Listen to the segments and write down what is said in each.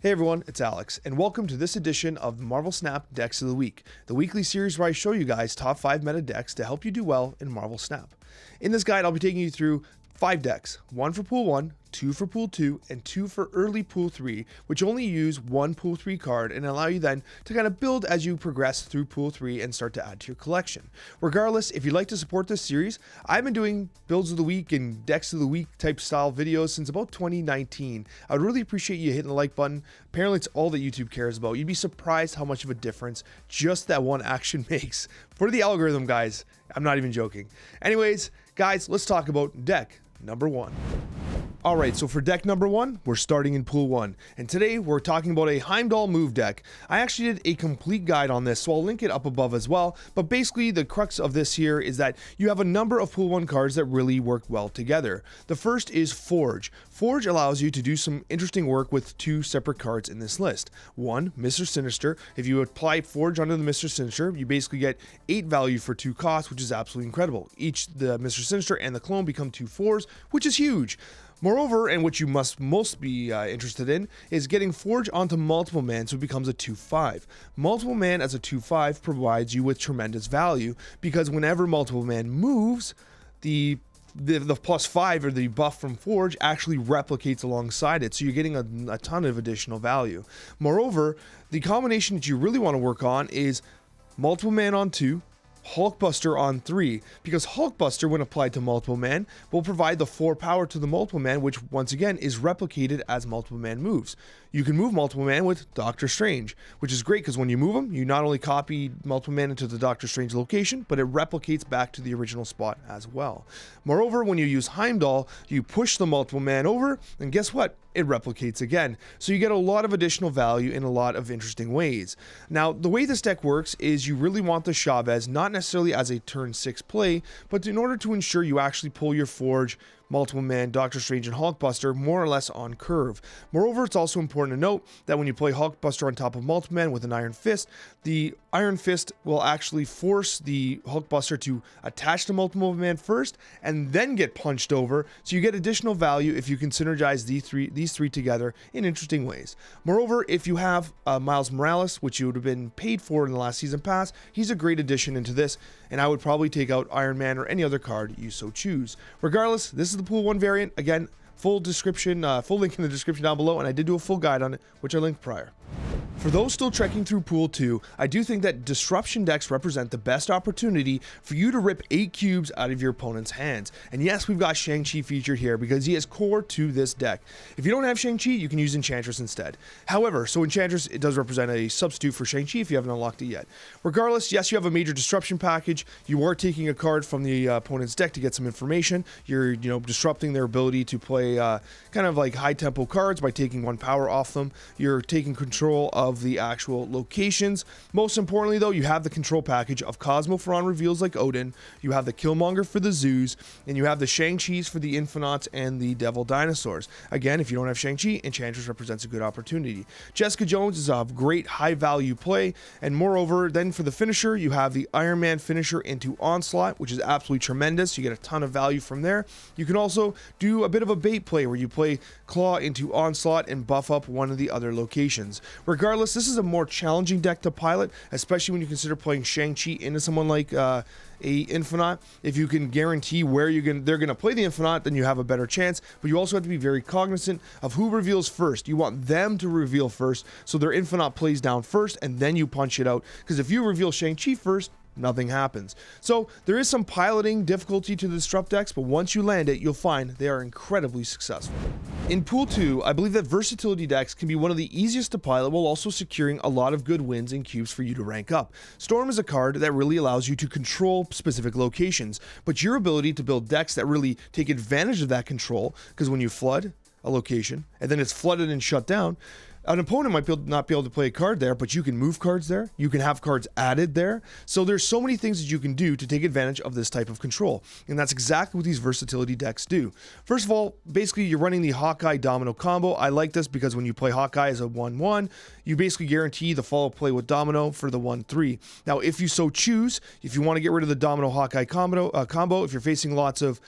Hey everyone, it's Alex, and welcome to this edition of Marvel Snap Decks of the Week, the weekly series where I show you guys top 5 meta decks to help you do well in Marvel Snap. In this guide, I'll be taking you through 5 decks, 1 for Pool 1, 2 for Pool 2, and 2 for early Pool 3, which only use 1 Pool 3 card and allow you then to kind of build as you progress through Pool 3 and start to add to your collection. Regardless, if you'd like to support this series, I've been doing builds of the week and decks of the week type style videos since about 2019. I would really appreciate you hitting the like button. Apparently it's all that YouTube cares about. You'd be surprised how much of a difference just that one action makes for the algorithm, guys. I'm not even joking. Anyways, guys, let's talk about deck number 1. Alright, so for deck number 1, we're starting in Pool 1, and today we're talking about a Heimdall move deck. I actually did a complete guide on this, so I'll link it up above as well, but basically the crux of this here is that you have a number of Pool 1 cards that really work well together. The first is Forge. Forge allows you to do some interesting work with 2 separate cards in this list. 1, Mr. Sinister. If you apply Forge onto the Mr. Sinister, you basically get 8 value for 2 costs, which is absolutely incredible. Each, the Mr. Sinister and the clone become 2 4s, which is huge. Moreover, and what you must most be interested in, is getting Forge onto Multiple Man so it becomes a 2-5. Multiple Man as a 2-5 provides you with tremendous value, because whenever Multiple Man moves, the +5 or the buff from Forge actually replicates alongside it, so you're getting a ton of additional value. Moreover, the combination that you really want to work on is Multiple Man on 2, Hulkbuster on 3, because Hulkbuster, when applied to Multiple Man, will provide the 4 power to the Multiple Man, which once again is replicated as Multiple Man moves. You can move Multiple Man with Doctor Strange, which is great because when you move him, you not only copy Multiple Man into the Doctor Strange location, but it replicates back to the original spot as well. Moreover, when you use Heimdall, you push the Multiple Man over, and guess what? It replicates again. So you get a lot of additional value in a lot of interesting ways. Now, the way this deck works is you really want the Chavez not necessarily as a turn 6 play, but in order to ensure you actually pull your Forge, Multiple Man, Doctor Strange, and Hulkbuster more or less on curve. Moreover, it's also important to note that when you play Hulkbuster on top of Multiple Man with an Iron Fist, the Iron Fist will actually force the Hulkbuster to attach to Multiple Man first and then get punched over, so you get additional value if you can synergize these three together in interesting ways. Moreover, if you have Miles Morales, which you would have been paid for in the last season pass, he's a great addition into this, and I would probably take out Iron Man or any other card you so choose. Regardless, this is the Pool 1 variant. Again, full link in the description down below, and I did do a full guide on it, which I linked prior. For those still trekking through Pool 2, I do think that disruption decks represent the best opportunity for you to rip 8 cubes out of your opponent's hands. And yes, we've got Shang-Chi featured here because he is core to this deck. If you don't have Shang-Chi, you can use Enchantress instead. However, so Enchantress, it does represent a substitute for Shang-Chi if you haven't unlocked it yet. Regardless, yes, you have a major disruption package. You are taking a card from the opponent's deck to get some information. You're, disrupting their ability to play kind of like high tempo cards by taking 1 power off them. You're taking control of the actual locations. Most importantly though, you have the control package of Cosmo for on reveals like Odin, you have the Killmonger for the Zoos, and you have the Shang-Chi's for the Infinauts and the Devil Dinosaurs. Again, if you don't have Shang-Chi, Enchantress represents a good opportunity. Jessica Jones is a great high value play, and moreover, then for the finisher, you have the Iron Man finisher into Onslaught, which is absolutely tremendous. You get a ton of value from there. You can also do a bit of a bait play where you play Claw into Onslaught and buff up one of the other locations. Regardless, this is a more challenging deck to pilot, especially when you consider playing Shang-Chi into someone like a Infinite. If you can guarantee where they're going to play the Infinite, then you have a better chance, but you also have to be very cognizant of who reveals first. You want them to reveal first, so their Infinite plays down first, and then you punch it out, because if you reveal Shang-Chi first, nothing happens. So there is some piloting difficulty to the disrupt decks, but once you land it, you'll find they are incredibly successful. In Pool 2, I believe that versatility decks can be one of the easiest to pilot while also securing a lot of good wins and cubes for you to rank up. Storm is a card that really allows you to control specific locations, but your ability to build decks that really take advantage of that control, because when you flood a location and then it's flooded and shut down, an opponent might not be able to play a card there, but you can move cards there. You can have cards added there. So there's so many things that you can do to take advantage of this type of control. And that's exactly what these versatility decks do. First of all, basically you're running the Hawkeye Domino combo. I like this because when you play Hawkeye as a 1-1, you basically guarantee the follow play with Domino for the 1-3. Now, if you so choose, if you want to get rid of the Domino Hawkeye combo, if you're facing lots of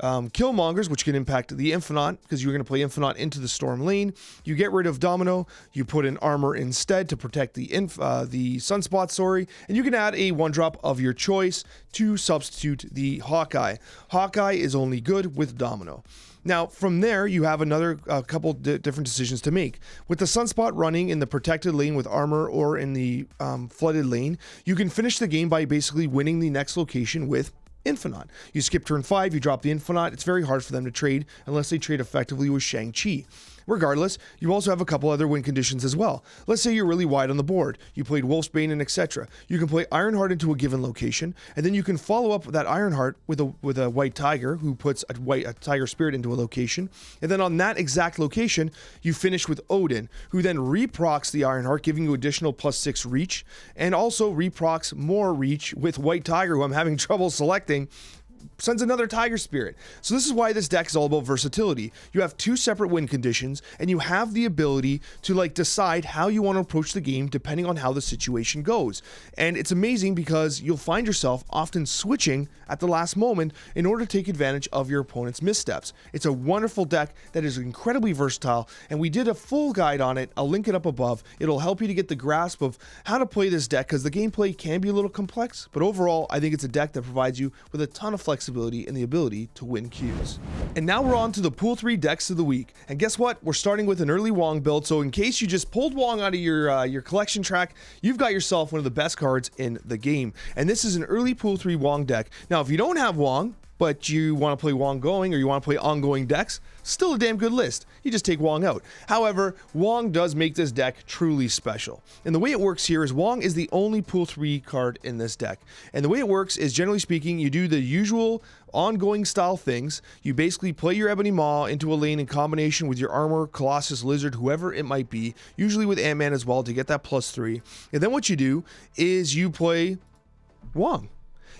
Killmongers, which can impact the Infinite, because you're going to play Infinite into the Storm lane. You get rid of Domino, you put in Armor instead to protect the Sunspot, and you can add a 1-drop of your choice to substitute the Hawkeye. Hawkeye is only good with Domino. Now, from there, you have another couple different decisions to make. With the Sunspot running in the protected lane with Armor or in the flooded lane, you can finish the game by basically winning the next location with Infinite. You skip turn 5, you drop the Infinite. It's very hard for them to trade unless they trade effectively with Shang-Chi. Regardless, you also have a couple other win conditions as well. Let's say you're really wide on the board. You played Wolfsbane and etc. You can play Ironheart into a given location, and then you can follow up that Ironheart with a White Tiger who puts a Tiger Spirit into a location. And then on that exact location, you finish with Odin, who then reprocs the Ironheart, giving you additional +6 reach, and also reprocs more reach with White Tiger, who I'm having trouble selecting, sends another Tiger Spirit. So this is why this deck is all about versatility. You have 2 separate win conditions, and you have the ability to decide how you want to approach the game depending on how the situation goes. And it's amazing because you'll find yourself often switching at the last moment in order to take advantage of your opponent's missteps. It's a wonderful deck that is incredibly versatile, and we did a full guide on it. I'll link it up above. It'll help you to get the grasp of how to play this deck, because the gameplay can be a little complex, but overall I think it's a deck that provides you with a ton of flexibility and the ability to win queues. And now we're on to the Pool 3 decks of the week. And guess what? We're starting with an early Wong build, so in case you just pulled Wong out of your collection track, you've got yourself one of the best cards in the game. And this is an early Pool 3 Wong deck. Now, if you don't have Wong, but you want to play Wongoing or you want to play ongoing decks, still a damn good list. You just take Wong out. However, Wong does make this deck truly special. And the way it works here is Wong is the only Pool 3 card in this deck. And the way it works is, generally speaking, you do the usual ongoing style things. You basically play your Ebony Maw into a lane in combination with your Armor, Colossus, Lizard, whoever it might be, usually with Ant-Man as well to get that +3. And then what you do is you play Wong.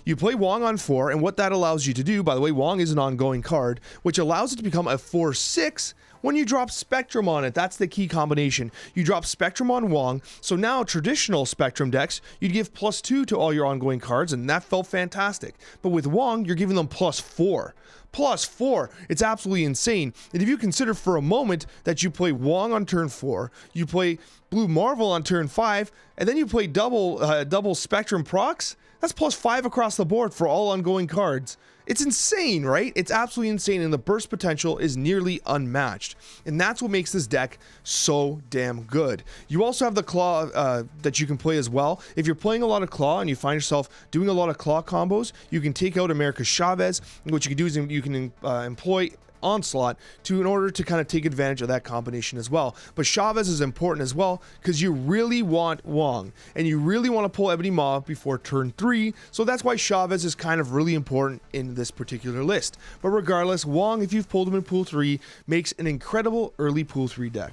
You play Wong on 4, and what that allows you to do, by the way, Wong is an ongoing card, which allows it to become a 4/6 when you drop Spectrum on it. That's the key combination. You drop Spectrum on Wong, so now traditional Spectrum decks, you'd give +2 to all your ongoing cards, and that felt fantastic. But with Wong, you're giving them +4. +4. It's absolutely insane. And if you consider for a moment that you play Wong on turn 4, you play Blue Marvel on turn 5, and then you play double Spectrum procs, that's +5 across the board for all ongoing cards. It's insane, right? It's absolutely insane, and the burst potential is nearly unmatched. And that's what makes this deck so damn good. You also have the Claw that you can play as well. If you're playing a lot of Claw and you find yourself doing a lot of Claw combos, you can take out America Chavez, and what you can do is you can employ Onslaught in order to kind of take advantage of that combination as well. But Chavez is important as well because you really want Wong and you really want to pull Ebony Maw before turn 3, so that's why Chavez is kind of really important in this particular list. But regardless, Wong, if you've pulled him in Pool 3, makes an incredible early Pool 3 deck.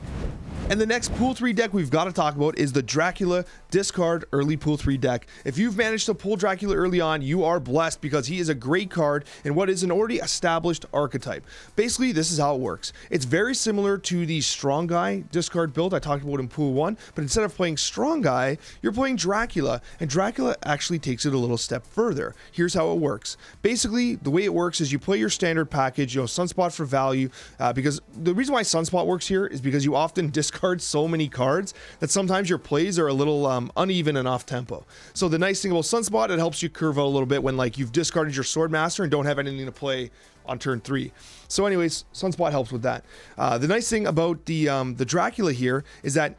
And the next Pool 3 deck we've got to talk about is the Dracula discard early Pool 3 deck. If you've managed to pull Dracula early on, you are blessed because he is a great card in what is an already established archetype. Basically, this is how it works. It's very similar to the Strong Guy discard build I talked about in Pool 1, but instead of playing Strong Guy, you're playing Dracula, and Dracula actually takes it a little step further. Here's how it works. Basically, the way it works is you play your standard package, Sunspot for value, because the reason why Sunspot works here is because you often discard so many cards that sometimes your plays are a little uneven and off tempo. So the nice thing about Sunspot, it helps you curve out a little bit when you've discarded your Swordmaster and don't have anything to play on turn 3. So anyways, Sunspot helps with that. The nice thing about the Dracula here is that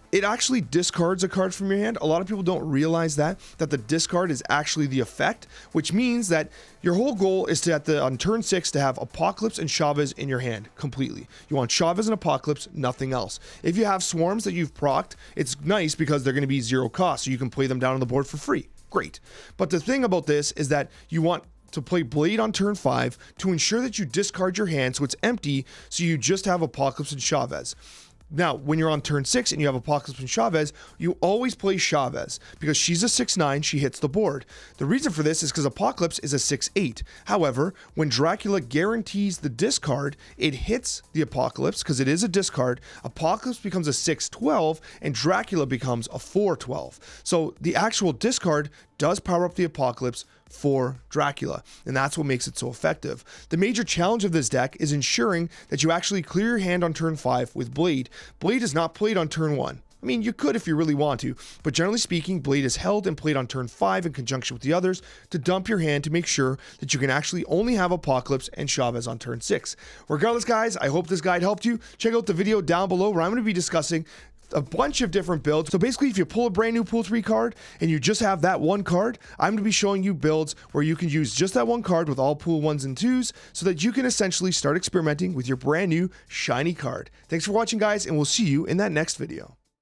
it actually discards a card from your hand. A lot of people don't realize that the discard is actually the effect, which means that your whole goal is to, on turn 6, to have Apocalypse and Chavez in your hand completely. You want Chavez and Apocalypse, nothing else. If you have Swarms that you've procced, it's nice because they're going to be 0 cost, so you can play them down on the board for free. Great. But the thing about this is that you want to play Blade on turn 5 to ensure that you discard your hand so it's empty, so you just have Apocalypse and Chavez. Now, when you're on turn 6 and you have Apocalypse and Chavez, you always play Chavez because she's a 6/9, she hits the board. The reason for this is because Apocalypse is a 6/8. However, when Dracula guarantees the discard, it hits the Apocalypse because it is a discard. Apocalypse becomes a 6/12 and Dracula becomes a 4/12. So the actual discard does power up the Apocalypse for Dracula, and that's what makes it so effective. The major challenge of this deck is ensuring that you actually clear your hand on turn 5 with Blade. Blade is not played on turn 1. I mean, you could if you really want to, but generally speaking, Blade is held and played on turn 5 in conjunction with the others to dump your hand to make sure that you can actually only have Apocalypse and Chavez on turn 6. Regardless, guys, I hope this guide helped you. Check out the video down below where I'm going to be discussing a bunch of different builds. So basically, if you pull a brand new pool 3 card and you just have that one card, I'm going to be showing you builds where you can use just that one card with all pool 1s and 2s so that you can essentially start experimenting with your brand new shiny card. Thanks for watching, guys, and we'll see you in that next video.